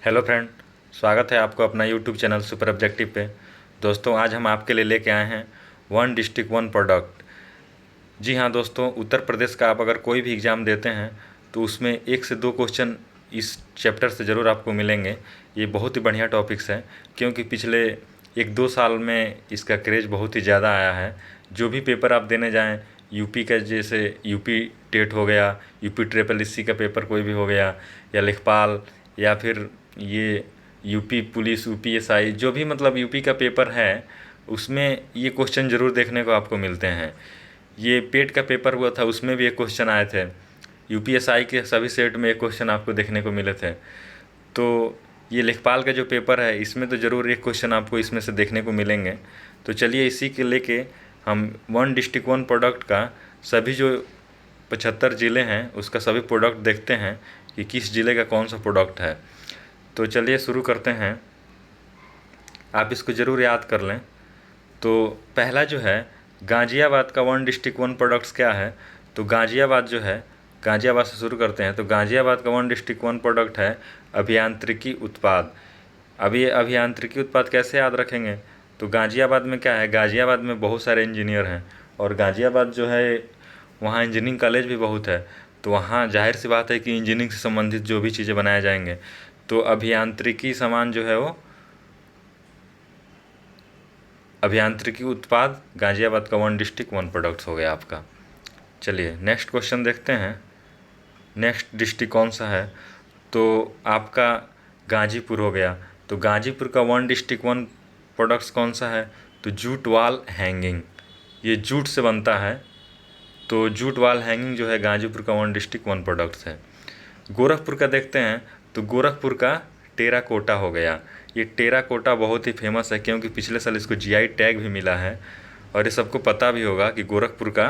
Hello friend, स्वागत है आपको अपना यूट्यूब चैनल सुपर ऑब्जेक्टिव पे। दोस्तों, आज हम आपके लिए लेके आए हैं वन डिस्ट्रिक्ट वन प्रोडक्ट। जी हाँ दोस्तों, उत्तर प्रदेश का आप अगर कोई भी एग्ज़ाम देते हैं तो उसमें 1 से 2 क्वेश्चन इस चैप्टर से ज़रूर आपको मिलेंगे। ये बहुत ही बढ़िया टॉपिक्स है क्योंकि पिछले 1-2 साल में इसका क्रेज़ बहुत ही ज़्यादा आया है। जो भी पेपर आप देने जाएँ, यूपी का जैसे यूपी टेट हो गया, यूपी ट्रिपल एससी का पेपर कोई भी हो गया, या लेखपाल, या फिर ये यूपी पुलिस, यूपीएसआई, जो भी मतलब यूपी का पेपर है उसमें ये क्वेश्चन ज़रूर देखने को आपको मिलते हैं। ये पेट का पेपर हुआ था, उसमें भी एक क्वेश्चन आए थे। यूपीएसआई के सभी सेट में एक क्वेश्चन आपको देखने को मिले थे। तो ये लेखपाल का जो पेपर है इसमें तो ज़रूर एक क्वेश्चन आपको इसमें से देखने को मिलेंगे। तो चलिए इसी के लेके हम वन डिस्ट्रिक्ट वन प्रोडक्ट का सभी जो 75 ज़िले हैं उसका सभी प्रोडक्ट देखते हैं कि किस ज़िले का कौन सा प्रोडक्ट है। तो चलिए शुरू करते हैं। आप इसको ज़रूर याद कर लें। तो पहला जो है, गाज़ियाबाद का वन डिस्ट्रिक्ट वन प्रोडक्ट्स क्या है। तो गाज़ियाबाद जो है, गाज़ियाबाद से शुरू करते हैं। तो गाज़ियाबाद का वन डिस्ट्रिक्ट वन प्रोडक्ट है अभियांत्रिकी उत्पाद। अब ये अभियांत्रिकी उत्पाद कैसे याद रखेंगे। तो गाज़ियाबाद में क्या है, गाज़ियाबाद में बहुत सारे इंजीनियर हैं और गाज़ियाबाद जो है वहाँ इंजीनियरिंग कॉलेज भी बहुत है। तो वहाँ जाहिर सी बात है कि इंजीनियरिंग से संबंधित जो भी चीज़ें बनाए जाएंगे। तो अभियांत्रिकी सामान जो है वो अभियांत्रिकी उत्पाद गाज़ियाबाद का वन डिस्ट्रिक्ट वन प्रोडक्ट्स हो गया आपका। चलिए नेक्स्ट क्वेश्चन देखते हैं। नेक्स्ट डिस्ट्रिक्ट कौन सा है। तो आपका गाजीपुर हो गया। तो गाजीपुर का वन डिस्ट्रिक्ट वन प्रोडक्ट्स कौन सा है। तो जूट वाल हैंगिंग, ये जूट से बनता है। तो जूट वाल हैंगिंग जो है गाजीपुर का वन डिस्ट्रिक्ट वन प्रोडक्ट्स है। गोरखपुर का देखते हैं। तो गोरखपुर का टेराकोटा हो गया। ये टेराकोटा बहुत ही फेमस है क्योंकि पिछले साल इसको जीआई टैग भी मिला है और ये सबको पता भी होगा कि गोरखपुर का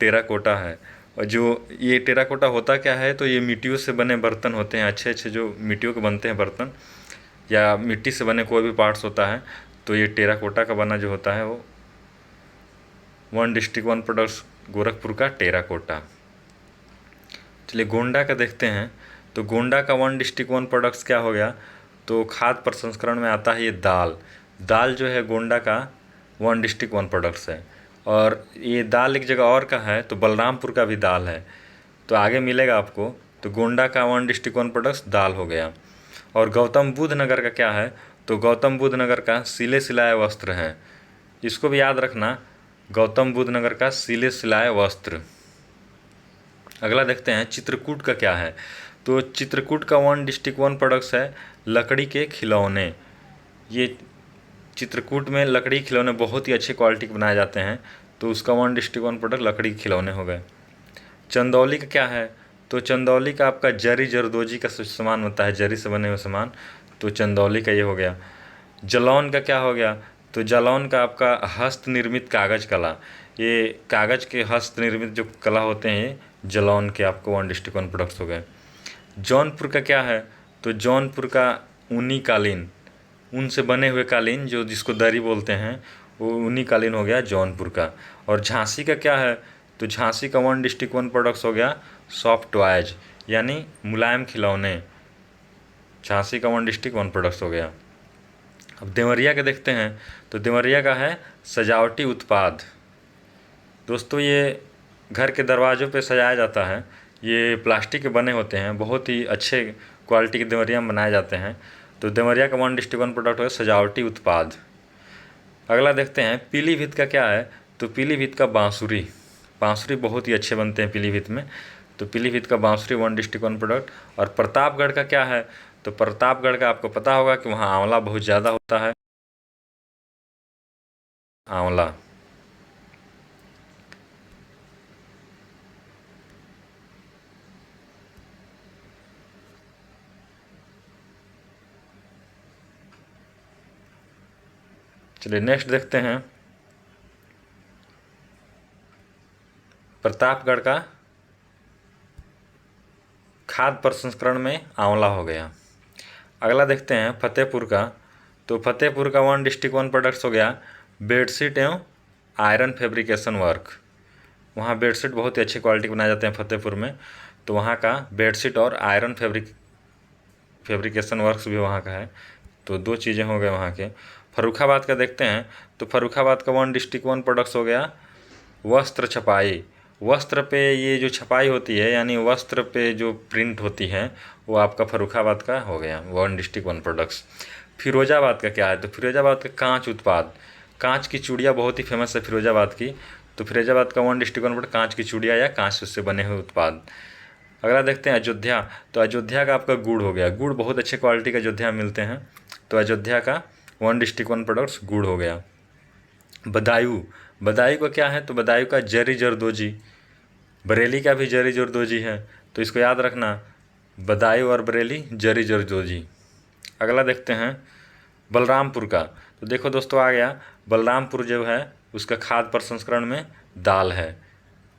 टेराकोटा है। और जो ये टेराकोटा होता क्या है, तो ये मिट्टियों से बने बर्तन होते हैं, अच्छे अच्छे जो मिट्टियों के बनते हैं बर्तन, या मिट्टी से बने कोई भी पार्ट्स होता है। तो ये टेराकोटा का बना जो होता है वो one district one products Gorakhpur का टेराकोटा। चलिए गोंडा का देखते हैं। तो गोंडा का वन डिस्ट्रिक्ट वन प्रोडक्ट्स क्या हो गया। तो खाद्य प्रसंस्करण में आता है ये दाल। दाल जो है गोंडा का वन डिस्ट्रिक्ट वन प्रोडक्ट्स है। और ये दाल एक जगह और का है, तो बलरामपुर का भी दाल है, तो आगे मिलेगा आपको। तो गोंडा का वन डिस्ट्रिक्ट वन प्रोडक्ट्स दाल हो गया। और गौतम बुद्ध नगर का क्या है। तो गौतम बुद्ध नगर का सिले सिलाए वस्त्र हैं। इसको भी याद रखना, गौतम बुद्ध नगर का सिले सिलाए वस्त्र। अगला देखते हैं चित्रकूट का क्या है। तो चित्रकूट का वन डिस्ट्रिक्ट वन प्रोडक्ट्स है लकड़ी के खिलौने। ये चित्रकूट में लकड़ी के खिलौने बहुत ही अच्छे क्वालिटी के बनाए जाते हैं, तो उसका वन डिस्ट्रिक्ट वन प्रोडक्ट लकड़ी के खिलौने हो गए। चंदौली का क्या है। तो चंदौली का आपका जरी जरदोजी का सामान होता है, जरी से बने हुए सामान, तो चंदौली का ये हो गया। जालौन का क्या हो गया। तो जालौन का आपका हस्त निर्मित कागज़ कला। ये कागज़ के हस्त निर्मित जो कला होते हैं ये जालौन के आपको वन डिस्ट्रिक्ट वन प्रोडक्ट्स हो गए। जौनपुर का क्या है। तो जौनपुर का ऊनी कालीन, ऊन से बने हुए कालीन जो जिसको दरी बोलते हैं, वो ऊनी कालीन हो गया जौनपुर का। और झांसी का क्या है। तो झांसी का वन डिस्ट्रिक्ट वन प्रोडक्ट्स हो गया सॉफ्ट टॉयज, यानी मुलायम खिलौने। झांसी का वन डिस्ट्रिक्ट वन प्रोडक्ट्स हो गया। अब देवरिया के देखते हैं। तो देवरिया का है सजावटी उत्पाद। दोस्तों, ये घर के दरवाज़ों पे सजाया जाता है। ये प्लास्टिक के बने होते हैं, बहुत ही अच्छे क्वालिटी के देवरिया में बनाए जाते हैं। तो देवरिया का वन डिस्ट्रिक्ट वन प्रोडक्ट है सजावटी उत्पाद। अगला देखते हैं पीलीभीत का क्या है। तो पीलीभीत का बांसुरी। बांसुरी बहुत ही अच्छे बनते हैं पीलीभीत में। तो पीलीभीत का बांसुरी वन डिस्ट्रिक्ट वन प्रोडक्ट। और प्रतापगढ़ का क्या है। तो प्रतापगढ़ का आपको पता होगा कि वहाँ आंवला बहुत ज़्यादा होता है, आंवला। चलिए नेक्स्ट देखते हैं प्रतापगढ़ का खाद्य प्रसंस्करण में आंवला हो गया। अगला देखते हैं फतेहपुर का। तो फतेहपुर का वन डिस्ट्रिक्ट वन प्रोडक्ट्स हो गया बेडशीट एवं आयरन फैब्रिकेशन वर्क। वहाँ बेडशीट बहुत ही अच्छी क्वालिटी बनाए जाते हैं फतेहपुर में। तो वहाँ का बेडशीट और आयरन फैब्रिकेशन वर्क्स भी वहाँ का है। तो 2 चीज़ें हो गए वहाँ के। फर्रुखाबाद का देखते हैं तो फर्रुखाबाद का 1 डिस्ट्रिक्ट 1 प्रोडक्ट्स हो गया वस्त्र छपाई। वस्त्र पे ये जो छपाई होती है यानी वस्त्र पे जो प्रिंट होती है वो आपका फर्रुखाबाद का हो गया 1 डिस्ट्रिक्ट 1 प्रोडक्ट्स। फिरोजाबाद का क्या है तो फिरोजाबाद का कांच उत्पाद, कांच की चूड़ियाँ बहुत ही फेमस है फिरोजाबाद की। तो फिरोजाबाद का 1 डिस्ट्रिक्ट 1 प्रोडक्ट कांच की चूड़ियाँ या कांच से बने हुए उत्पाद। अगला देखते हैं अयोध्या। तो अयोध्या का आपका गुड़ हो गया, गुड़ बहुत अच्छे क्वालिटी का अयोध्या में मिलते हैं। तो अयोध्या का 1 डिस्ट्रिक्ट 1 प्रोडक्ट्स गुड़ हो गया। बदायूं, बदायूं का क्या है तो बदायूं का जरी जरदोजी। बरेली का भी जरी जरदोजी है, तो इसको याद रखना, बदायूं और बरेली जरी जरदोजी। अगला देखते हैं बलरामपुर का। तो देखो दोस्तों आ गया बलरामपुर जो है उसका खाद्य प्रसंस्करण में दाल है,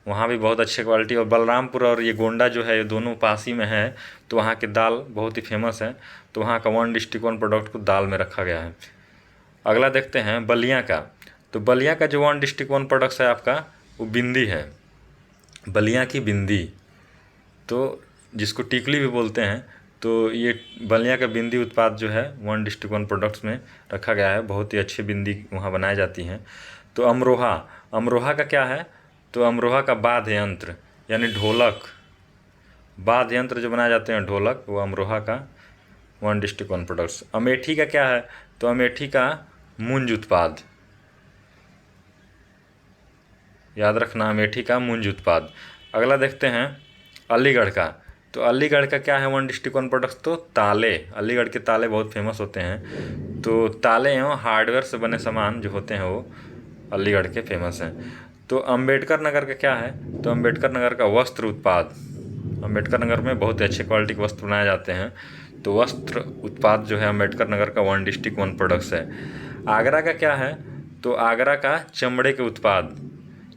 वहाँ भी बहुत अच्छे क्वालिटी। और बलरामपुर और ये गोंडा जो है ये दोनों पास ही में है, तो वहाँ की दाल बहुत ही फेमस है। तो वहाँ का 1 डिस्ट्रिक्ट 1 प्रोडक्ट को दाल में रखा गया है। अगला देखते हैं बलिया का। तो बलिया का जो 1 डिस्ट्रिक्ट 1 प्रोडक्ट्स है आपका वो बिंदी है, बलिया की बिंदी, तो जिसको टिकली भी बोलते हैं। तो ये बलिया का बिंदी उत्पाद जो है 1 डिस्ट्रिक्ट 1 प्रोडक्ट्स में रखा गया है, बहुत ही अच्छी बिंदी वहाँ बनाई जाती हैं। तो अमरोहा, अमरोहा का क्या है तो अमरोहा का वाद्य यंत्र यानी ढोलक, वाद्य यंत्र जो बनाए जाते हैं ढोलक, वो अमरोहा का 1 डिस्ट्रिक्ट 1 प्रोडक्ट्स। अमेठी का क्या है तो अमेठी का मुंज उत्पाद, याद रखना अमेठी का मुंज उत्पाद। अगला देखते हैं अलीगढ़ का। तो अलीगढ़ का क्या है 1 डिस्ट्रिक्ट 1 प्रोडक्ट्स तो ताले, अलीगढ़ के ताले बहुत फेमस होते हैं। तो ताले एवं हार्डवेयर से बने सामान जो होते हैं वो अलीगढ़ के फेमस हैं। तो अम्बेडकर नगर का क्या है तो अम्बेडकर नगर का वस्त्र उत्पाद, अम्बेडकर नगर में बहुत ही अच्छे क्वालिटी के वस्त्र बनाए जाते हैं। तो वस्त्र उत्पाद जो है अम्बेडकर नगर का 1 डिस्ट्रिक्ट 1 प्रोडक्ट्स है। आगरा का क्या है तो आगरा का चमड़े के उत्पाद,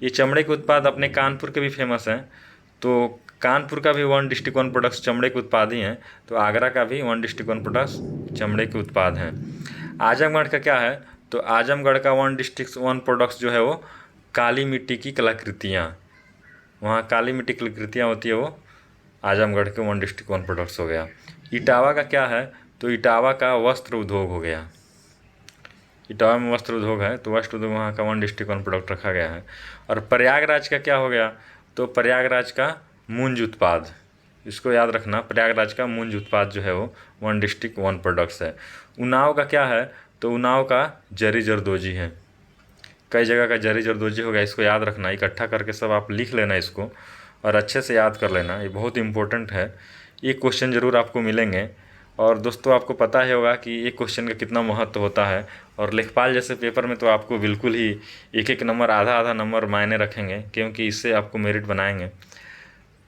ये चमड़े के उत्पाद अपने कानपुर के भी फेमस हैं। तो कानपुर का भी 1 डिस्ट्रिक्ट 1 प्रोडक्ट्स चमड़े के उत्पाद ही हैं। तो आगरा का भी 1 डिस्ट्रिक्ट 1 प्रोडक्ट्स चमड़े के उत्पाद हैं। आजमगढ़ का क्या है तो आजमगढ़ का 1 डिस्ट्रिक्ट 1 प्रोडक्ट्स जो है वो काली मिट्टी की कलाकृतियाँ, वहाँ काली मिट्टी की कलाकृतियाँ होती है, वो आजमगढ़ के 1 डिस्ट्रिक्ट 1 प्रोडक्ट्स हो गया। इटावा का क्या है तो इटावा का वस्त्र उद्योग हो गया, इटावा में वस्त्र उद्योग है तो वस्त्र उद्योग वहाँ का 1 डिस्ट्रिक्ट 1 प्रोडक्ट रखा गया है। और प्रयागराज का क्या हो गया तो प्रयागराज का मुंज उत्पाद, इसको याद रखना, प्रयागराज का मुंज उत्पाद जो है वो 1 डिस्ट्रिक्ट 1 प्रोडक्ट्स है। उन्नाव का क्या है तो उन्नाव का जरी जरदोजी है, कई जगह का जरी जरदोजी हो गया, इसको याद रखना, इकट्ठा करके सब आप लिख लेना इसको और अच्छे से याद कर लेना, ये बहुत इंपॉर्टेंट है। ये क्वेश्चन ज़रूर आपको मिलेंगे। और दोस्तों आपको पता ही होगा कि एक क्वेश्चन का कितना महत्व होता है, और लेखपाल जैसे पेपर में तो आपको बिल्कुल ही एक एक नंबर आधा आधा नंबर मायने रखेंगे, क्योंकि इससे आपको मेरिट बनाएंगे।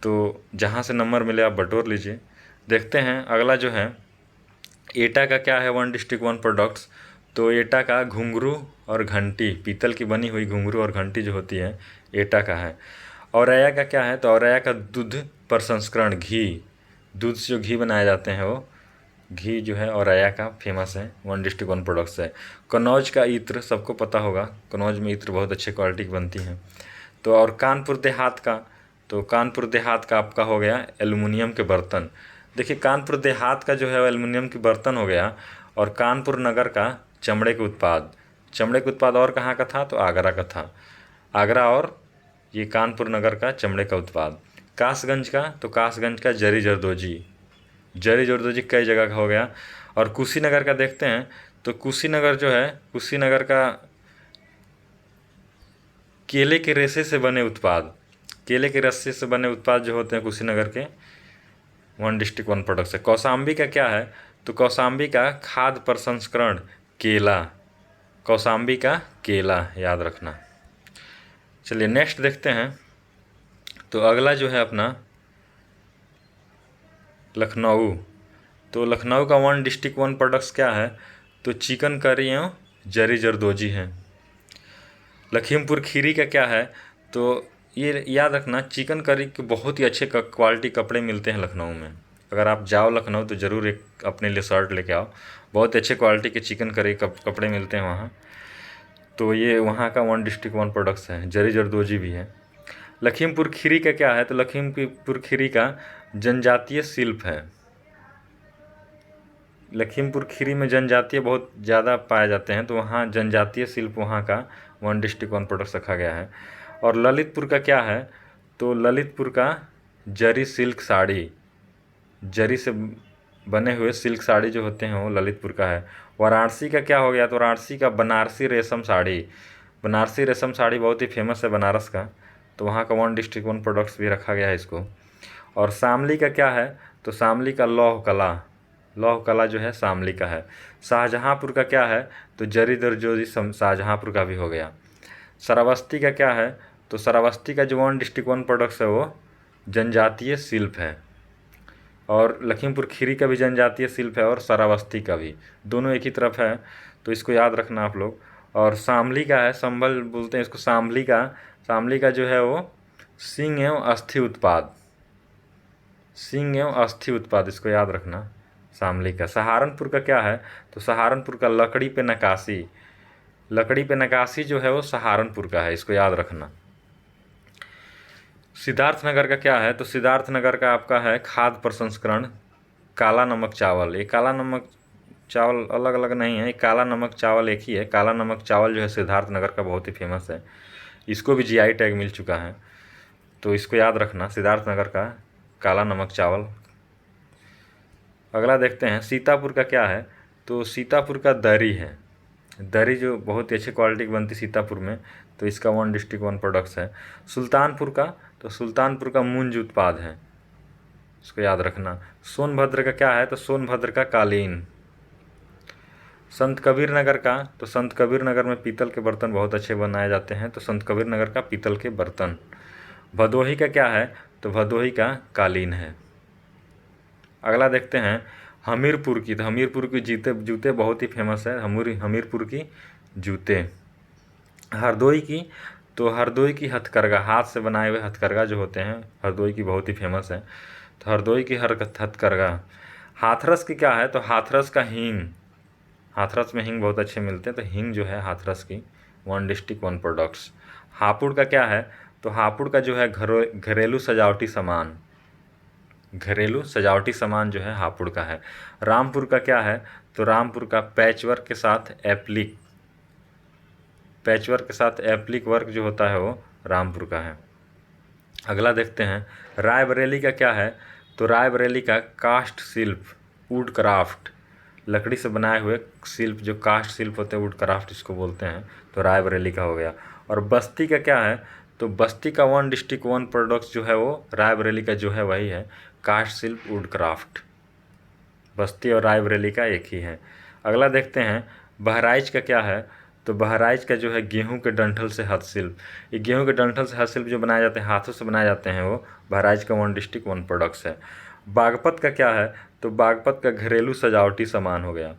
तो जहाँ से नंबर मिले आप बटोर लीजिए। देखते हैं अगला जो है एटा का क्या है 1 डिस्ट्रिक्ट 1 प्रोडक्ट्स। तो एटा का घुंघरू और घंटी, पीतल की बनी हुई घुंघरू और घंटी जो होती है एटा का है। औरैया का क्या है तो औरैया का दूध प्रसंस्करण, घी, दूध से जो घी बनाए जाते हैं वो घी जो है औरैया का फेमस है, 1 डिस्ट्रिक्ट 1 प्रोडक्ट्स है। कन्नौज का इत्र सबको पता होगा, कन्नौज में इत्र बहुत अच्छे क्वालिटी की बनती हैं। तो और कानपुर देहात का, तो कानपुर देहात का आपका हो गया एल्युमिनियम के बर्तन। देखिए कानपुर देहात का जो है एल्युमिनियम के बर्तन हो गया। और कानपुर नगर का चमड़े के उत्पाद, चमड़े के उत्पाद और कहाँ का था तो आगरा का था, आगरा और ये कानपुर नगर का चमड़े का उत्पाद। कासगंज का तो कासगंज का जरी जरदोजी, जरी जरदोजी कई जगह का हो गया। और कुशीनगर का देखते हैं तो कुशीनगर जो है कुशीनगर का केले के रेशे से बने उत्पाद, केले के रस्से से बने उत्पाद जो होते हैं कुशीनगर के 1 डिस्ट्रिक्ट 1 प्रोडक्ट्स है। कौशाम्बी का क्या है तो कौशाम्बी का खाद्य प्रसंस्करण केला, कौशाम्बी का केला याद रखना। चलिए नेक्स्ट देखते हैं। तो अगला जो है अपना लखनऊ। तो लखनऊ का 1 डिस्ट्रिक्ट 1 प्रोडक्ट्स क्या है तो चिकन करी एवं जरी जरदोजी है। लखीमपुर खीरी का क्या है तो ये याद रखना, चिकन करी के बहुत ही अच्छे क्वालिटी कपड़े मिलते हैं लखनऊ में। अगर आप जाओ लखनऊ तो ज़रूर एक अपने लिए शर्ट लेके आओ, बहुत अच्छे क्वालिटी के चिकन करी कपड़े मिलते हैं वहाँ। तो ये वहाँ का 1 डिस्ट्रिक्ट 1 प्रोडक्ट्स है, जरी जरदोजी भी है। लखीमपुर खीरी का क्या है तो लखीमपुर खीरी का जनजातीय शिल्प है, लखीमपुर खीरी में जनजातीय बहुत ज़्यादा पाए जाते हैं, तो वहाँ जनजातीय शिल्प वहाँ का वन डिस्ट्रिक्ट वन प्रोडक्ट्स रखा गया है। और ललितपुर का क्या है, तो ललितपुर का जरी सिल्क साड़ी, जरी से बने हुए सिल्क साड़ी जो होते हैं वो ललितपुर का है। वाराणसी का क्या हो गया, तो वाराणसी का बनारसी रेशम साड़ी, बनारसी रेशम साड़ी बहुत ही फेमस है बनारस का, तो वहाँ का वन डिस्ट्रिक्ट वन प्रोडक्ट्स भी रखा गया है इसको। और शामली का क्या है, तो शामली का लौह कला, लौह कला जो है शामली का है। शाहजहाँपुर का क्या है, तो जरी दरजोरी शाहजहाँपुर का भी हो गया। श्रावस्ती का क्या है, तो श्रावस्ती का जो वन डिस्ट्रिक्ट वन प्रोडक्ट्स है वो जनजातीय शिल्प है। और लखीमपुर खीरी का भी जनजातीय शिल्प है और श्रावस्ती का भी, दोनों एक ही तरफ है, तो इसको याद रखना आप लोग। और शामली का है, संभल बोलते हैं इसको शामली का, शामली का जो है वो सिंग एवं अस्थि उत्पाद, सिंग एवं अस्थि उत्पाद, इसको याद रखना शामली का। सहारनपुर का क्या है, तो सहारनपुर का लकड़ी पे नक्काशी, लकड़ी पे नक्काशी जो है वो सहारनपुर का है, इसको याद रखना। सिद्धार्थनगर का क्या है, तो सिद्धार्थनगर का आपका है खाद्य प्रसंस्करण, काला नमक चावल। ये काला नमक चावल अलग अलग नहीं है, काला नमक चावल एक ही है। काला नमक चावल जो है सिद्धार्थनगर का बहुत ही फेमस है, इसको भी जीआई टैग मिल चुका है, तो इसको याद रखना सिद्धार्थनगर का काला नमक चावल। अगला देखते हैं सीतापुर का क्या है, तो सीतापुर का दरी है, दरी जो बहुत ही अच्छी क्वालिटी की बनती सीतापुर में, तो इसका वन डिस्ट्रिक्ट वन प्रोडक्ट्स है। सुल्तानपुर का, तो सुल्तानपुर का मुंज उत्पाद है, इसको याद रखना। सोनभद्र का क्या है, तो सोनभद्र का कालीन। संत कबीर नगर का, तो संत कबीर नगर में पीतल के बर्तन बहुत अच्छे बनाए जाते हैं, तो संत कबीर नगर का पीतल के बर्तन। भदोही का क्या है, तो भदोही का कालीन है। अगला देखते हैं हमीरपुर की, तो हमीरपुर की जूते बहुत ही फेमस है, हमीरपुर की जूते। हरदोई की, तो हरदोई की हथकरघा, हाथ से बनाए हुए हथकरघा जो होते हैं हरदोई की बहुत ही फेमस है, तो हरदोई की हथकरघा। हाथरस की क्या है, तो हाथरस का हींग, हाथरस में हींग बहुत अच्छे मिलते हैं, तो हींग जो है हाथरस की one district one products. Hapur का क्या है, तो हापुड़ का जो है घरेलू सजावटी सामान, घरेलू सजावटी सामान जो है हापुड़ का है। रामपुर का क्या है, तो रामपुर का पैचवर्क के साथ एप्लिक, पैचवर्क के साथ एप्लिक वर्क जो होता है वो रामपुर का है। अगला देखते हैं रायबरेली का क्या है, तो रायबरेली का कास्ट शिल्प, वुड क्राफ्ट, लकड़ी से बनाए हुए शिल्प जो कास्ट शिल्प होते हैं वुड क्राफ्ट इसको बोलते हैं, तो रायबरेली का हो गया। और बस्ती का क्या है, तो बस्ती का वन डिस्ट्रिक्ट वन प्रोडक्ट्स जो है वो रायबरेली का जो है वही है, कास्ट शिल्प वुड क्राफ्ट। बस्ती और रायबरेली का एक ही है। अगला देखते हैं बहराइच का क्या है, तो बहराइच का जो है गेहूं के डंठल से हस्तशिल्प, ये गेहूं के डंठल से हस्तशिल्प जो बनाए जाते हैं हाथों से बनाए जाते हैं वो बहराइच का वन डिस्ट्रिक्ट वन प्रोडक्ट्स है। बागपत का क्या है, तो बागपत का घरेलू सजावटी सामान हो गया।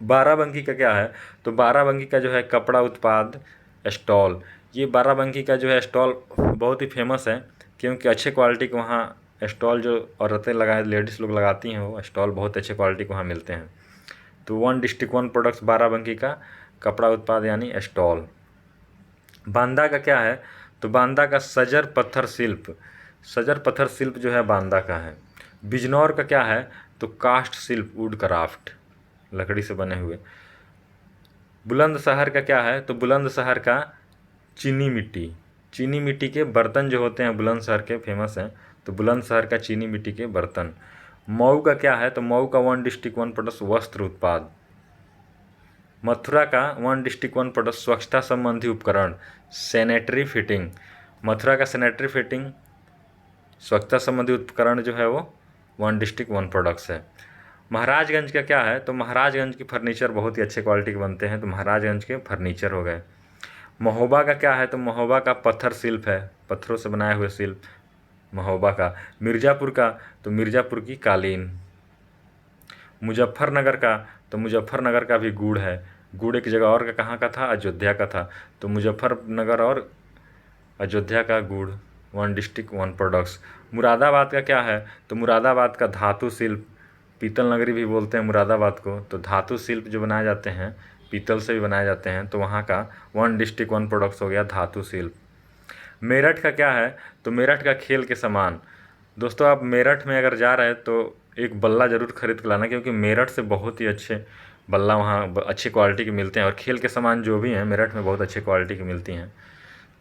बाराबंकी का क्या है, तो बाराबंकी का जो है कपड़ा उत्पाद स्टॉल, ये बाराबंकी का जो है स्टॉल बहुत ही फेमस है, क्योंकि अच्छे क्वालिटी के वहाँ स्टॉल जो औरतें लगाए लेडीज़ लोग लगाती हैं वो स्टॉल बहुत अच्छे क्वालिटी के वहाँ मिलते हैं, तो one district one products Barabanki का कपड़ा उत्पाद यानी स्टॉल। बांदा का क्या है, तो बांदा का सजर पत्थर शिल्प, सजर पत्थर शिल्प जो है बांदा का है। बिजनौर का क्या है, तो कास्ट शिल्प वुड क्राफ्ट, लकड़ी से बने हुए। बुलंदशहर का क्या है, तो बुलंदशहर का चीनी मिट्टी, चीनी मिट्टी के बर्तन जो होते हैं बुलंदशहर के फेमस हैं, तो बुलंदशहर का चीनी मिट्टी के बर्तन। मऊ का क्या है, तो मऊ का वन डिस्ट्रिक्ट वन प्रोडक्ट्स वस्त्र उत्पाद। मथुरा का वन डिस्ट्रिक्ट वन प्रोडक्ट स्वच्छता संबंधी उपकरण सैनिटरी फिटिंग, मथुरा का सैनिटरी फिटिंग स्वच्छता संबंधी उपकरण जो है वो वन डिस्ट्रिक्ट वन प्रोडक्ट्स है। महाराजगंज का क्या है, तो महाराजगंज के फर्नीचर बहुत ही अच्छे क्वालिटी के बनते हैं, तो महाराजगंज के फर्नीचर हो गए। महोबा का क्या है, तो महोबा का पत्थर शिल्प है, पत्थरों से बनाए हुए शिल्प महोबा का। मिर्ज़ापुर का, तो मिर्ज़ापुर की कालीन। मुजफ्फरनगर का, तो मुजफ्फरनगर का भी गुड़ है, गुड़ एक जगह और का कहाँ का था, अयोध्या का था, तो मुजफ्फरनगर और अयोध्या का गुड़ one district one products. Moradabad का क्या है, तो मुरादाबाद का धातु शिल्प, पीतल नगरी भी बोलते हैं मुरादाबाद को, तो धातु शिल्प जो बनाए जाते हैं पीतल से भी बनाए जाते हैं, तो वहाँ का वन डिस्ट्रिक्ट वन प्रोडक्ट्स हो गया धातु शिल्प। मेरठ का क्या है, तो मेरठ का खेल के सामान। दोस्तों आप मेरठ में अगर जा रहे हैं तो एक बल्ला ज़रूर खरीद के लाना, क्योंकि मेरठ से बहुत ही अच्छे बल्ला वहाँ अच्छी क्वालिटी के मिलते हैं, और खेल के सामान जो भी हैं मेरठ में बहुत अच्छी क्वालिटी की मिलती हैं।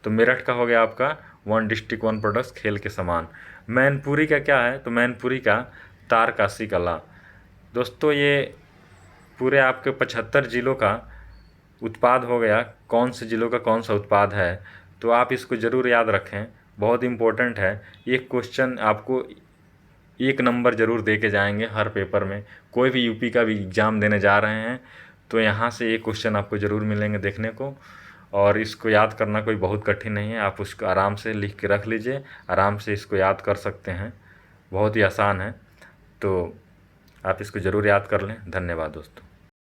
तो मेरठ का हो गया आपका वन डिस्ट्रिक्ट वन प्रोडक्ट्स खेल के सामान। मैनपुरी का क्या है, तो मैनपुरी का तारकासी कला। दोस्तों ये पूरे आपके 75 ज़िलों का उत्पाद हो गया, कौन से ज़िलों का कौन सा उत्पाद है, तो आप इसको ज़रूर याद रखें, बहुत इम्पोर्टेंट है। एक क्वेश्चन आपको 1 नंबर ज़रूर दे के जाएंगे हर पेपर में। कोई भी यूपी का भी एग्ज़ाम देने जा रहे हैं तो यहाँ से एक क्वेश्चन आपको ज़रूर मिलेंगे देखने को, और इसको याद करना कोई बहुत कठिन नहीं है। आप उसको आराम से लिख के रख लीजिए, आराम से इसको याद कर सकते हैं, बहुत ही आसान है। तो आप इसको ज़रूर याद कर लें। धन्यवाद दोस्तों।